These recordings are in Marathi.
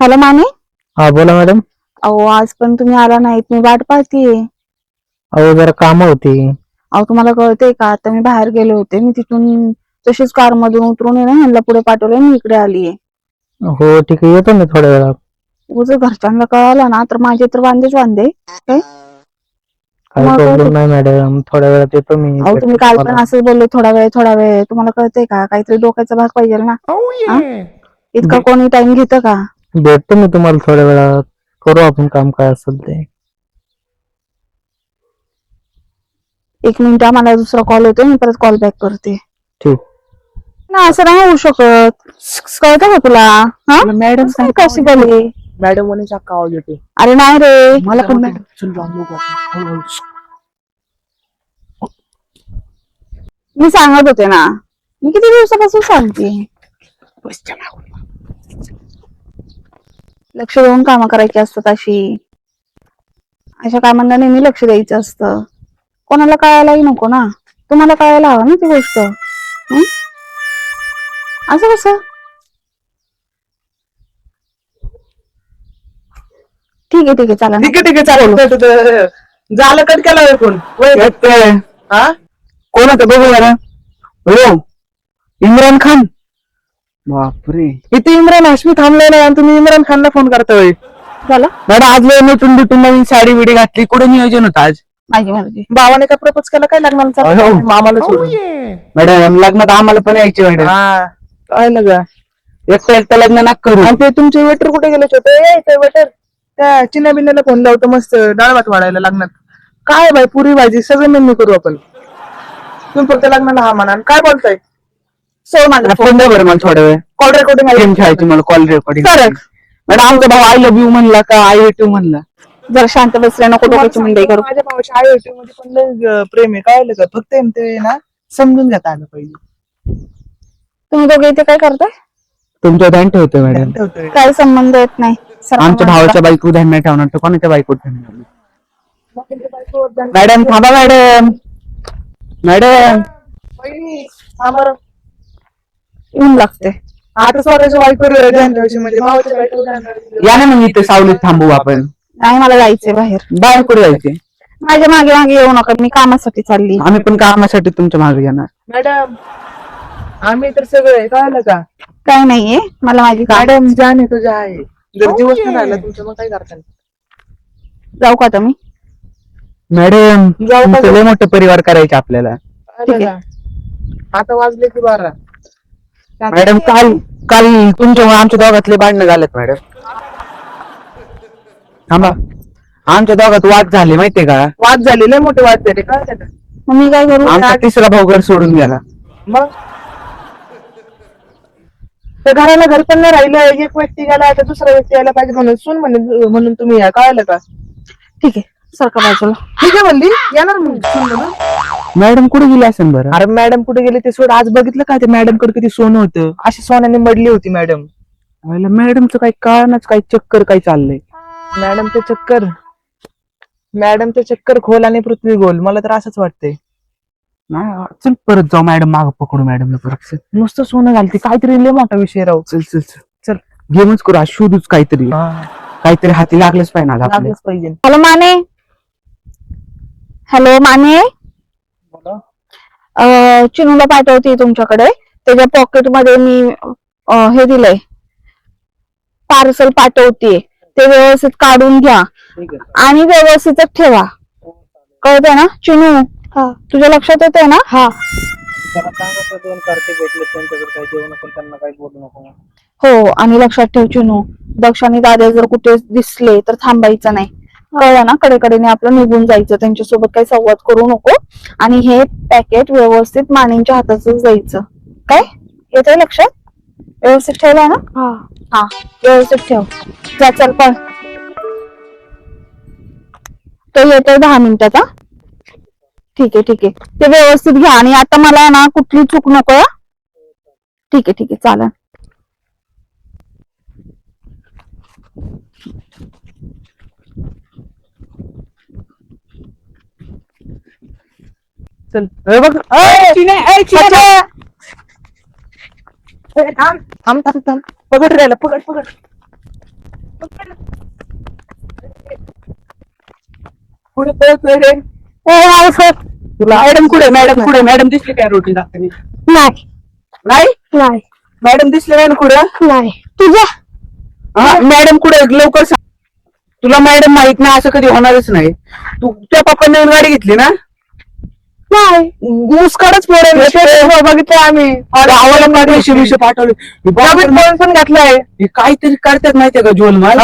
हॅलो माने. हा बोला मॅडम. अहो आज पण तुम्ही आला नाहीत, मी वाट पाहतीये. अहो जरा काम होती. अहो तुम्हाला कळतंय का, आता मी बाहेर गेले होते, मी तिथून तशीच कार मधून उतरून आहे ना ह्यांना पुढे पाठवलं, मी इकडे आलीये. हो ठीक आहे, येतो मी थोड्या वेळात. जर घरच्यांना कळालं ना तर माझे तर वांदेच वांदे. काय काही तुम्हाला प्रॉब्लेम कळतंय? नाही मॅडम, थोड्या वेळात येतो मी, अहो तुम्ही भेटतो काल पण तुम्हाला. असंच बोलले, थोडा वेळ थोडा वेळ. तुम्हाला कळतंय का, काहीतरी डोक्याचा भाग पाहिजे ना. हा? इतका कोणी टाइम घेतं का? भेटतो मी तुम्हाला थोड्या वेळात, करू आपण काम काय असेल ते. एक मिनिट, मला दुसरा कॉल येतोय, मी परत कॉल बॅक करते. ठीक. ना असं नाही होऊ शकत, कळतं का तुला? हा मॅडम काय कशी बोलली? मॅडम म्हणे चाक्का आवाज येते. अरे नाही रे, मला पण मॅडम. चल जाऊन बघू आपण. हळूहळू. मी सांगत होते ना, मी किती दिवसापासून सांगते. लक्ष देऊन कामं करायची असतात अशा कामांना नेहमी लक्ष द्यायचं असतं. कोणाला कळायलाही नको ना, तुम्हाला कळायला हवं ना ती गोष्ट. हं? असं कसं? ठीक आहे चालेल. ठीक आहे चालेल. झालं कट केला फोन. हा कोण होतं बघू जरा. हो इम्रान खान. बापरे, इथे इम्रान हाशमी थांबलेला आहे आणि तुम्ही इम्रान खानला फोन करताय. झालं मॅडम आज वेळ नटून बिटून नवीन साडी बिडी घातली, कुठे नियोजन होतं आज? माझी मर्जी. भावाने काय प्रपोज केला काय लग्नाला? मामाला सोडून. मॅडम लग्नात आम्हाला पण यायचे मॅडम. काय लगा एकटं लग्न नाक करू. आणि ते तुमचे वेटर कुठे गेले छोटे वेटर? त्या चिन्या बिन्याला फोन लावतो मस्त डाळ भात वाढायला लग्नात. काय बाई पुरी भाजी सगळं मेन्यू करू आपण. तुम्ही फक्त लग्नाला हा म्हणा. काय बोलताय? सोड माझा फोन. फोन बरं मला थोड्या वेळ कॉल रेकॉर्डिंग गेम खेळायची मला कॉल रेकॉर्डिंग. मॅडम आमचा भाऊ आय लव्ह यू म्हणला का आय हेट यू म्हणला? जरा शांत बसले, नको डोक्याची मुंडई करू. माझ्या भावाची आय हेट यू मध्ये पण लय प्रेम आहे, काय का फक्त ते ना समजून घेता आलं पाहिजे. तुम्ही दोघे इथे काय करताय? तुमच्या ध्यान ठेवतोय मॅडम. काय संबंध येत नाही. आमच्या भावाच्या बायको ध्यान नाही ठेवणार तर कोणाच्या बायको ध्यान ठेवणार? मॅडम थांबा मॅडम. मॅडम ऊन लागते. आता स्वतःच्या बायकोवर ध्यान ठेवायचे म्हणजे भावाच्या बायकोवर ध्यान ठेवायचे. या ना मग इथे सावलीत थांबू आपण. नाही मला जायचंय बाहेर. बाहेर कुठे जायचे? माझ्या मागे मागे येऊ नका, मी कामासाठी चालली. आम्ही पण कामासाठी तुमच्या मागे येणार. मॅडम आम्ही तर सगळे कळलं का? काय नाहीये, मला माझी मॅडम जाणे तुझ्या आहे. जर दिवस नाही राहिला तुमच्या मग काय करता? जाऊ का आता मी? मॅडम लय मोठे परिवार करायचे आपल्याला. ठीक आहे. आता वाजले की 12. मॅडम काल काल तुमच्यामुळे आमच्या दोघातले भांडणं झालेत मॅडम. थांबा, आमच्या दोघात वाद झाले माहितीये का? वाद झाले, लय मोठे वाद झाले. काय झालं? मग मी काय करू? आमचा तिसरा भाऊ घर सोडून गेला. मग त्या घराला घर पण नाही राहिलं. एक व्यक्ती गेला आता दुसरा व्यक्ती यायला पाहिजे म्हणून सून म्हणून तुम्ही या, कळलं का? ठीक आहे, सारखं बाजूला. ठीक आहे म्हणली येणार म्हणून. मॅडम कुठे गेली असेल बरं? अरे मॅडम कुठे गेली ते सोड. आज बघितलं का ते मॅडम कडे किती सोनं होतं, अशी सोन्याने मडली होती मॅडम. मॅडमचं काही कळणच, काही चक्कर काय चाललंय. मॅडम ते चक्कर खोल आणि पृथ्वी गोल, मला तर असंच वाटतंय. नाही चल परत जाऊ मॅडम माग पकडू मॅडम परत. नुसतं सोनं घालते, काहीतरी लय मोठा विषय राहू. चल चल चल चल गेमच करू आज, शोधूच काहीतरी. काहीतरी हाती लागलंच पाहिजे. हॅलो माने. हॅलो माने. चिनूला पाठवते तुमच्याकडे. त्याच्या पॉकेट मध्ये मी हे दिलंय, पार्सल पाठवते. ते व्यवस्थित काढून घ्या आणि व्यवस्थितच ठेवा, कळतंय ना चिनू? तुझ्या लक्षात येतंय ना? हा हो, आणि लक्षात ठेव चिनू, दक्ष आणि दादा जर कुठे दिसले तर थांबायचं नाही, कळलं ना? कडेकडेने आपलं निघून जायचं, त्यांच्यासोबत काही संवाद करू नको. आणि हे पॅकेट व्यवस्थित मानेंच्या हातातच द्यायचं. काय येतंय लक्षात? व्यवस्थित ठेवलंय ना? हा व्यवस्थित ठेव. जा चल पण. तो येतोय 10 मिनिटात. ठीक आहे. ते व्यवस्थित घ्या आणि आता मला ना कुठली चूक नको. ठीक आहे चालेल. चल बघ. थांब पकड राहिला, पकड. पुढे पळतोय रे. तुला मॅडम कुठे? मॅडम दिसली काय रोटी टाकताना? नाही नाही नाही मॅडम दिसले नाही ना कुठं? नाही तुझ्या मॅडम कुठे? लवकर सांग. तुला मॅडम माहित नाही असं कधी होणारच नाही. तू त्या पप्पा नवीन गाडी घेतली ना? नाही मुस्कडच पडेल. बघितलं आम्ही गावाला पैसे पाठवले. पण घातलाय. हे काहीतरी करतात माहितीये का जोलमाल?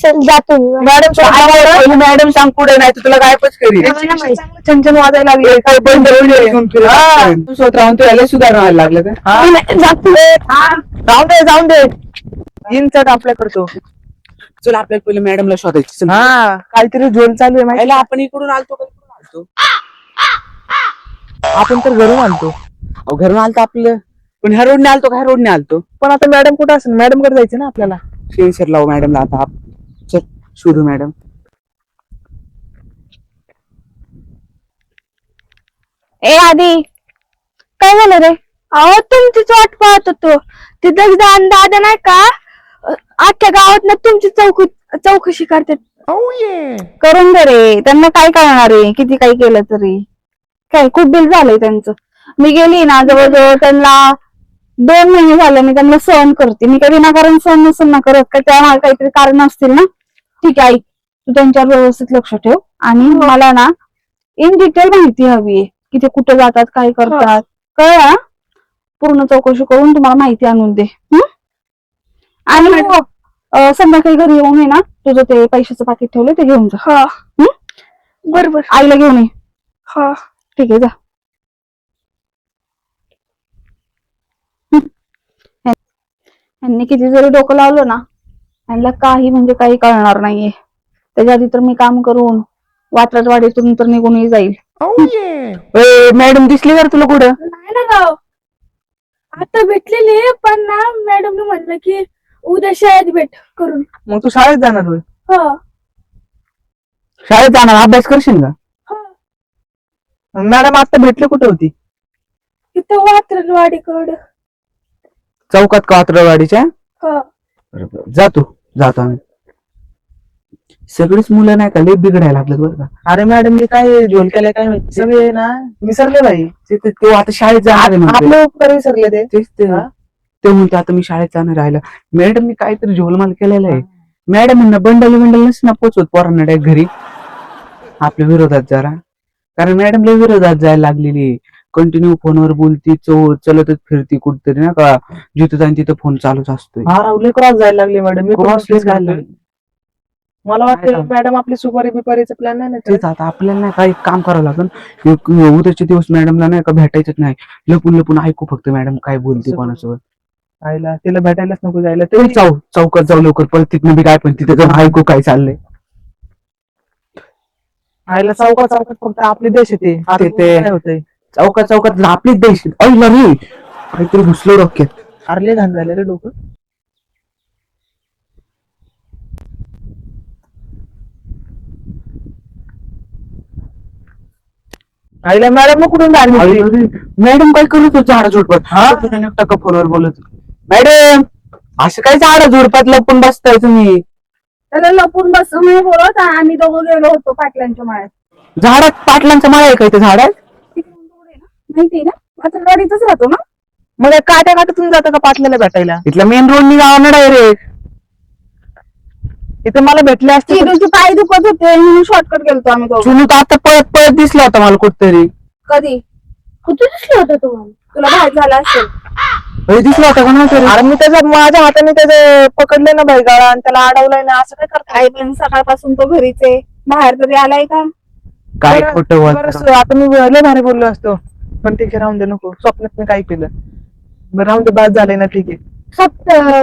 चल जातो मॅडम मॅडम सांग पुढे नाही तर तुला गायबच करी. छनछन वाजायला लागले. काय बंद स्वतः राहून तुला सुधारणा व्हायला लागलं का? जाऊन दे इंचट आपल्याकडे तो. चल आपल्याला पहिले मॅडमला शोधायची. काहीतरी झोल चालू आहे माहिती. आपण इकडून आलतो का इकडून आलतो? आपण तर घरून आलतो. घरून आलतो आपलं. पण ह्या रोडने आलतो का ह्या रोडने आलतो? पण आता मॅडम कुठं असेल? मॅडम कडे जायचं ना आपल्याला. सेन्सर लावू मॅडमला आता. चल शोधू मॅडम. ए आधी काय झालं रे? अहो तुमचीच वाट पाहत होतो. ते दादा नाही का अख्ख्या गावात ना तुमची चौकशी करतात. करून दे रे. त्यांना काय कळणार आहे किती काही केलं तरी. काय खूप बिल झालंय त्यांचं. मी गेली ना जवळजवळ त्यांना 2 महिने झाले मी त्यांना सहन करते. मी काही विनाकारण सहन नसेल ना करत का त्या मला काहीतरी कारण असतील ना. ठीक आहे तू त्यांच्यावर व्यवस्थित लक्ष ठेव आणि मला ना इन डिटेल माहिती हवी आहे की ते कुठे जातात काय करतात. कळलं? पूर्ण चौकशी करून तुम्हाला माहिती आणून दे. आणि संध्याकाळी घरी येऊन ये ना तुझं ते पैशाचं पाकिट ठेवलं ते घेऊन जा. बरोबर आईला घेऊन ये. हा ठीक आहे जा. यांनी किती जरी डोकं लावलं ना यांना काही म्हणजे काही कळणार नाहीये. त्याच्या आधी तर मी काम करून वात्रटवाडीतून तर निघूनही जाईल. मॅडम दिसली का तुला कुठं? नाही ना गाव आता भेटलेली पण ना मॅडमने म्हटलं की उद्या शाळेत भेट करून. मग तू शाळेत जाणार होय? हो शाळेत जाणार अभ्यास करशील का? मॅडम आता भेटले कुठे होती? इथं वात्रवाडीकडं. चौकात का वात्रवाडीच्या? हो जातो आम्ही. सगळीच मुलं नाही का लई बिघडायला लागलं बरं का. अरे मॅडम मी काय झोल केलाय काय माहिती. सगळे ना विसरले बाई. ते आता शाळेत जाणार आपले उपकार विसरले ते म्हणते आता मी शाळेत जाणार राहिलं. मॅडम मी काहीतरी झोलमाल केलेला आहे. मॅडम बंडल नसते ना पोचवत पोरांना डायरेक्ट घरी आपल्या विरोधात जरा. कारण मॅडम लई विरोधात जायला लागलेली. कंटिन्यू फोनवर बोलती चलतच फिरती कुठतरी ना का जिथं जाईन तिथं फोन चालूच असतोय. क्रॉस जायला लागली मॅडम. मला वाटतं मॅडम आपली सुपारी बिपारीचा प्लॅन नाही ना. आता आपल्याला नाही काही काम करावं लागेल. उद्याचे दिवस मॅडमला नाही का भेटायचंच नाही. लपून ऐकू फक्त मॅडम काय बोलते कोणासोबत. आईला तिला भेटायलाच नको जायला. तरी चौकात जाऊ लवकर परत तिथनं बी काय पण तिथे जाऊन ऐकू काय चाललंय. आईला चौकात फक्त आपले देश येते. चौकात आपलेच देश ऐला रे काहीतरी घुसलो डोक्यात. अरले घाण झाले रे डोकं. आईला मॅडम मग कुठून मॅडम काय करत होत झाडा झोडपत टक्का फोनवर बोलत. मॅडम असं काय झाडा झोडपात लपून बसताय तुम्ही? त्याला लपून बसून मी बोलत आम्ही दोघं गेलो होतो पाटलांच्या माळ्यात. झाडात पाटलांचा माळा आहे का इथे झाडात? माहिती ना वात्रवाडीतच राहतो ना. मग काट्यातून जातं का पाटल्याला भेटायला? इथला मेन रोडनी जावं डायरेक्ट. इथे मला भेटले असते. तुझे पाय दुखत होते म्हणून शॉर्टकट गेलतो आम्ही दोघं. चुनू तर आता पळत दिसला होता मला कुठतरी. कधी कुठे दिसलं होतं तुम्हाला? तुला बाहेर झाला असेल. दिसला होता का नाही? अरे मी माझ्या हाताने त्याचं पकडले ना बाई गाळा आणि त्याला अडवलंय ना. असं काय करताय? पण सकाळपासून तो घरीच आहे. बाहेर तरी आलाय का? काय खोटं आता मी लय भारी बोललो असतो. पण ठीक आहे राहून दे नको. स्वप्नात मी काय केलं बरं राहून दे. बाद झालंय ना ठीक आहे.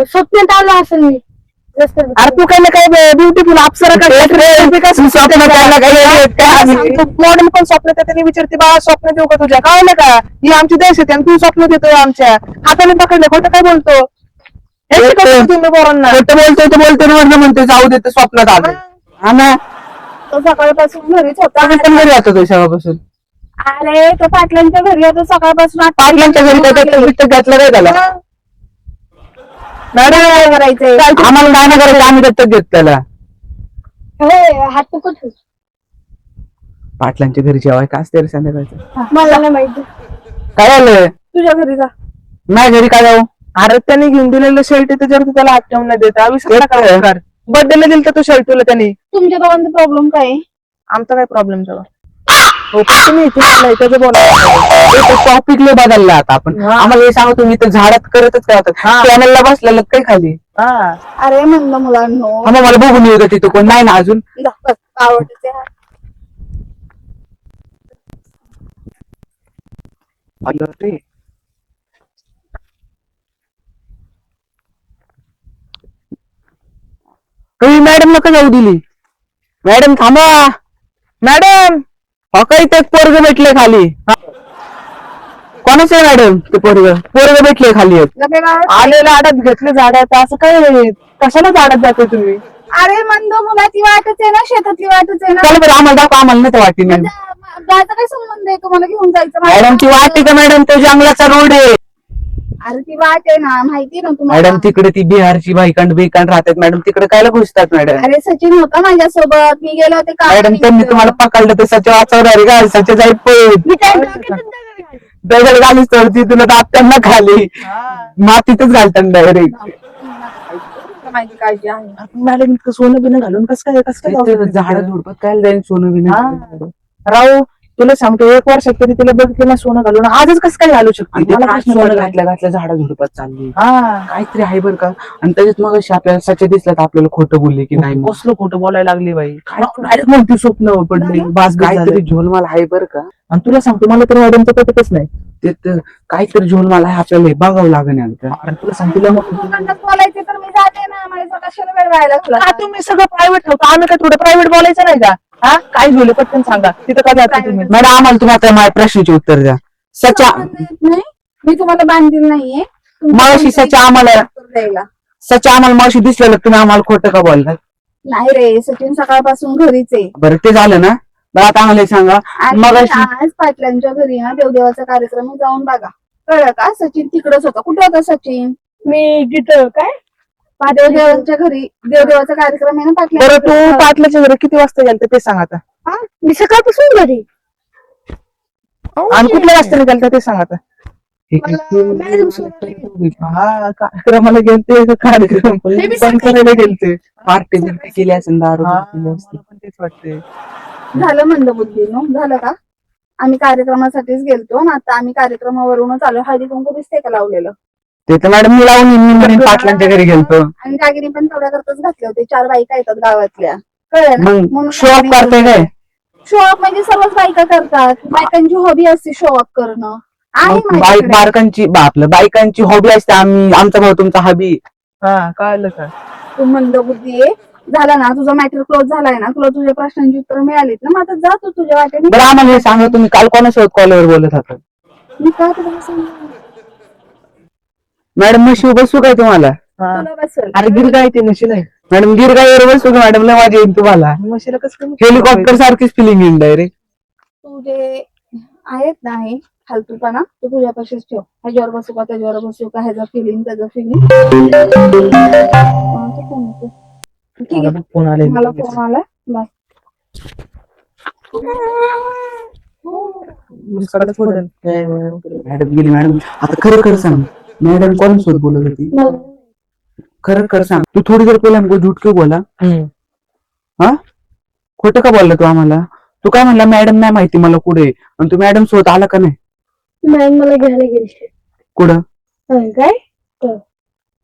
स्वप्नात आलं असेल मी. अरे तू काय ब्युटीफुल अप्सरा मॉडेल पण स्वप्नात त्यांनी विचारते बाळा स्वप्न देऊ का तुझ्या? कळलं का? ही आमची देश येते आणि तू स्वप्न देतोय आमच्या हाताने पकडले. खोटं काय बोलतो तुम्ही पोरांना? खोटं बोलतोय म्हणतोय जाऊ देते स्वप्नात आलं. हा ना तो सकाळपासून घरीच होता. पण घरी होता तो सकाळपासून. अरे तो पाटलांच्या घरी होता सकाळपासून. पाटलांच्या घरी घातलं काय झालं? मॅडम काय करायचंय आम्हाला काय नाही करायचं, आम्ही दत्तक घेत त्याला. हात पकड ठेव. पाटलांच्या घरी जेवाय काय असते रे संध्याकाळचं? मला नाही माहिती. काय झालं तुझ्या घरी जा. नाही घरी काय जाऊ? अरे त्याने घेऊन दिलेलं शर्ट त्याच्यावर त्याला हात ठेवून नाही देत. बर्थडेला दिलं तो शर्ट तुला त्याने. तुमच्या दोघांचा प्रॉब्लेम काय आहे? आमचा काय प्रॉब्लेम तेव्हा? तुम्ही त्याचं बोला टॉपिक लय बदलला आता आपण. आम्हाला हे सांगतो मी तर झाडात करतच काय होतात चॅनलला बसलेलं काय खाली. अरे म्हणलं मुलांनो मला बघून येऊ तिथं कोण नाही ना अजून. आवडते मॅडम नका जाऊ दिली. मॅडम थांबा. मॅडम काही ते पोरग भेटले खाली. कोणाचं आहे मॅडम ते पोरग भेटले खाली. आलेलं आडात घेतले झाडात असं काय कशाला झाडात जाते तुम्ही? अरे मंद मुलाची वाटच आहे ना, शेतातली वाटच आहे ना. चला बरं आम्हाला दाखवा, आम्हाला नाही वाटी नाही. गायचा काय संबंध आहे तुम्हाला घेऊन जायचं? मॅडम ती वाटी का मॅडम? तो जंगलाचा रोड आहे. अरे ती वाट आहे ना, माहिती ना तुम्हाला. मॅडम तिकडे ती बिहारची बाईकांड राहतात मॅडम, तिकडे कायला घुसतात मॅडम? अरे सचिन होता माझ्यासोबत, मी गेले होते मॅडम त्यांनी तुम्हाला पकडलं तर सच्या वाचवणार का? सच्या जाईल पण दगड घालीच तर ती तुला दात त्यांना खाली मातीतच घालतात डायरेक्ट. माहिती काळजी आहे. मॅडम इतकं सोनं बिनं घालून कसं काय झाड झुडपत काय जाईल सोनं बिनं? राव तुला सांगतो 1 वर्षात तरी तिला बघितलं ना सोनं घालून, आजच कसं काय घालू शकतो? सोनं घातल्या झाडं झुडपत चालली काहीतरी आहे बरं का. आणि त्याच्यात मग आपल्याला सच्चे दिसलं तर आपल्याला खोटं बोलले की नाही, कसलं खोटं बोलायला लागली बाई. डायरेक्ट म्हणते स्वप्न पडले बास काहीतरी झोलमाल आहे बरं का. आणि तुला सांगतो मला तर मॅडमचं पटतच नाही. ते काहीतरी झोलमाल आहे, आपल्याला बघावं लागेल. तुला सांगतो बोलायचे तर मी जाते ना, मला कशाला वेळ व्हायला लागला. तुम्ही सगळं प्रायव्हेट ठेवता, आम्ही काय थोडं प्रायव्हेट बोलायचं नाही का? काय झालं पटकन सांगा. तिथं काय जातं तुम्ही? मॅडम आम्हाला तुम्ही आता माझ्या प्रश्नाचे उत्तर द्या. सच्या नाही, मी तुम्हाला बांधील नाहीये. मावशी सच्या आम्हाला द्यायला मावशी दिसलेलं तुम्ही आम्हाला खोटं का बोलतात? नाही रे, सचिन सकाळपासून घरीच आहे. बरं ते झालं ना. बरं आता आम्हाला सांगा मग आज पाटलांच्या घरी ना देवदेवाचा कार्यक्रम आहे, जाऊन बघा. कळलं का? सचिन तिकडच होता. कुठे होता सचिन? मी तिथं काय देवदेवाच्या घरी देवदेवाचा कार्यक्रम आहे ना पाटला. बरं तू पाटलाच्या घरी किती वाजता गेलता ते सांग आता. मी सकाळपासून घरी. आणि कुठल्या वाजता निघालता ते सांग आता. मॅडम कार्यक्रमाला गेलते कार्यक्रम पण करायला गेलते पार्टी केली असेल दारू तेच वाटते. झालं मंदबुद्धीनो, झालं का? आम्ही कार्यक्रमासाठीच गेलतो ना, आता आम्ही कार्यक्रमावरूनच आलो. हळदी कुंकू दिसते का लावलेलं? ते तर मॅडम मी लावून मी पाटलांच्या घरी गेलतो. आणि दागिने पण तेवढ्या करताच घातले होते. 4 बायका येतात गावातल्या, कळलं ना? मग शो ऑफ करते काय? शो ऑफ म्हणजे सर्वच बायका करतात. बायकांची हॉबी असते शो ऑफ करणं. आहे माझ्याकडे. बायकांची हॉबी असते. आमचा भाऊ तुमचा हॉबी कळलं का? तू मंदबुद्धी आहे. झाला ना तुझा मॅटर क्लोज झालाय ना, तुला तुझ्या प्रश्नांची उत्तर मिळालीत ना, मग आता जा तू तुझ्या वाटेने. बरं आम्हाला हे सांगा तुम्ही काल कोणासोबत कॉलवर बोलत होता? मी का तुला सांगणार? मॅडम म्हशी बसू काय तुम्हाला? तुला बसेल. अरे गिरगाय ते म्हशी नाही मॅडम, गिरगाईवर बसू का मॅडम? लय मजा येईल तुम्हाला. म्हशीला कसं हेलिकॉप्टर सारखीच फिलिंग येईल डायरेक्ट. तू जे आहेत ना हे फालतूपणा तू तुझ्यापाशीच ठेव. ह्याच्यावर बसू का त्याच्यावर बसू का, ह्याचं फिलिंग त्याचं फिलिंग. ठीक आहे, फोन आले मला फोन आला. बाय. मॅडम गेली. मॅडम आता खरं खरं सांग, मॅडम कोणासोबत बोलत होती? खरं खरं सांग. तू थोडी जर बोला झूट क्यों बोला? खोटं का बोलला तू आम्हाला? तू काय म्हणला मॅडम नाही माहिती मला कुठे, आणि तू मॅडम सोबत आला का नाही? मॅडम मला घ्यायला गेली. कुठं? काय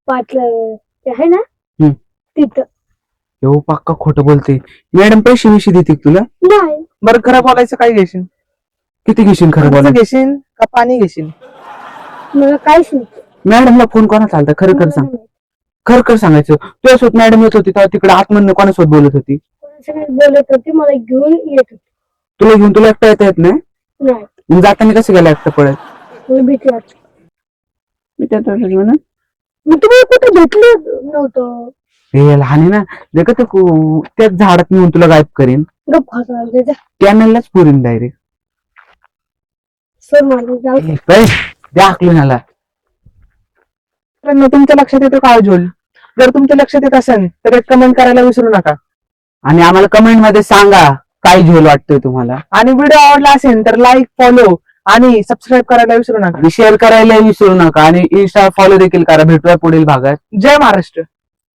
पाटलं ते आहे ना तिथं. हो पक्का खोटं बोलते. मॅडम पैसे विषयी देते तुला? नाही. बरं खरं बोलायचं काय घेशील? किती घेशील खरं बोलायचं? घेशील का पाणी घेशील? मला काहीच नाही. मॅडमला फोन कोणा चालता? खरं खरं सांग. खरं खरं सांगायचं. तुझ्यासोबत मॅडम येत होती तेव्हा तिकडे आतमधनं कोणासोबत बोलत होती? कोणासोबत बोलत होती, मला घेऊन येत होती. तुला घेऊन तुला एकटा येता येत नाही? नाही. मग जाताना कसं गेला एकटा पळत? मला भीती वाटते. मी त्यात म्हणा मी तुम्हाला कुठं भेटलं नव्हतं. हे लहान आहे ना, जे का त्याच झाडात नेऊन तुला गायब करेन. गप्प हसायला जा. कॅनललाच पुरीन डायरेक्ट. सर मला जाऊ. द्या आकलून आला. मित्रांनो, तुमच्या लक्षात येतो का झोल? जर तुमच्या लक्षात येत असेल तर एक कमेंट करायला विसरू नका. आणि आम्हाला कमेंट मध्ये सांगा काय झोल वाटतोय तुम्हाला. आणि व्हिडिओ आवडला असेल तर लाईक, फॉलो आणि सबस्क्राईब करायला विसरू नका. आणि शेअर करायला विसरू नका आणि इंस्टा फॉलो देखील करा. भेटूया पुढील भागात. जय महाराष्ट्र.